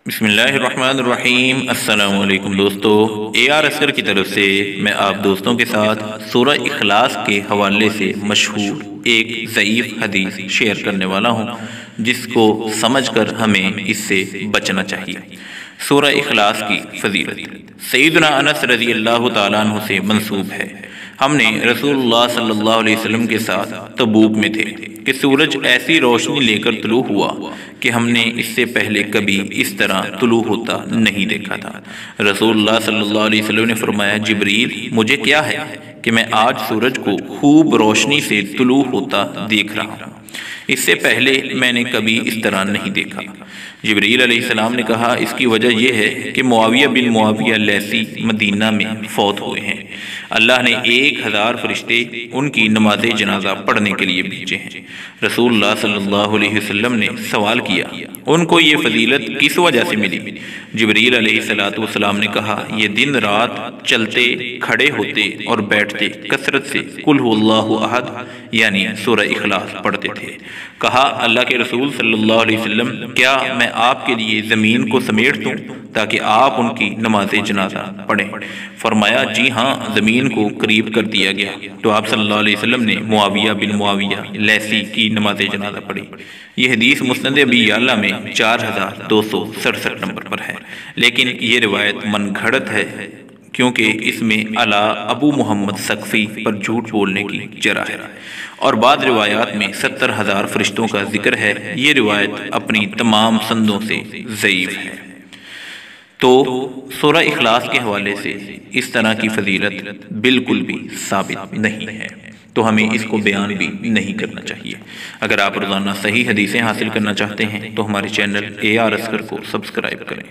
بسم اللہ الرحمن الرحیم۔ السلام علیکم دوستو، اے آر اسکر کی طرف سے میں آپ دوستوں کے ساتھ سورہ اخلاص کے حوالے سے مشہور ایک ضعیف حدیث شیئر کرنے والا ہوں، جس کو سمجھ کر ہمیں اس سے بچنا چاہیے۔ سورہ اخلاص کی فضیلت سیدنا انس رضی اللہ تعالیٰ عنہ سے منسوب ہے۔ ہم نے رسول اللہ صلی اللہ علیہ وسلم کے ساتھ تبوک میں تھے کہ سورج ایسی روشنی لے کر طلوع ہوا کہ ہم نے اس سے پہلے کبھی اس طرح طلوع ہوتا نہیں دیکھا تھا۔ رسول اللہ صلی اللہ علیہ وسلم نے فرمایا، جبریل مجھے کیا ہے کہ میں آج سورج کو خوب روشنی سے طلوع ہوتا دیکھ رہا ہوں، اس سے پہلے میں نے کبھی اس طرح نہیں دیکھا۔ جبریل علیہ السلام نے کہا، اس کی وجہ یہ ہے کہ معاویہ بن معاویہ لیثی مدینہ میں فوت ہوئے ہیں۔ اللہ نے 1000 فرشتے ان کی نماز جنازہ پڑھنے کے لیے بھیجے ہیں۔ رسول اللہ صلی اللہ علیہ وسلم نے سوال کیا، ان کو یہ فضیلت کس وجہ سے ملی؟ جبریل علیہ السلام نے کہا، یہ دن رات چلتے کھڑے ہوتے اور بیٹھتے کثرت سے قل هو اللہ احد یعنی سورہ اخلاص پڑھتے تھے۔ کہا، اللہ کے رسول صلی اللہ علیہ وسلم، کیا میں آپ کے لیے زمین کو سمیٹ دوں تاکہ آپ ان کی نماز جنازہ پڑھیں؟ فرمایا، جی ہاں، زمین کو قریب کر دیا گیا تو آپ صلی اللہ علیہ وسلم نے معاویہ بن معاویہ لیثی کی نماز جنازہ پڑھی۔ یہ حدیث مسند ابی یعلا میں 4267 نمبر پر ہے، لیکن یہ روایت من گھڑت ہے کیونکہ اس میں علا ابو محمد سقفی پر جھوٹ بولنے کی جرح ہے، اور بعض روایات میں 70,000 فرشتوں کا ذکر ہے۔ یہ روایت اپنی تمام سندوں سے ضعیف ہے۔ تو سورہ اخلاص کے حوالے سے اس طرح کی فضیلت بالکل بھی ثابت نہیں ہے، تو ہمیں اس کو بیان بھی نہیں کرنا چاہیے۔ اگر آپ روزانہ صحیح حدیثیں حاصل کرنا چاہتے ہیں تو ہمارے چینل اے آر اسکر کو سبسکرائب کریں۔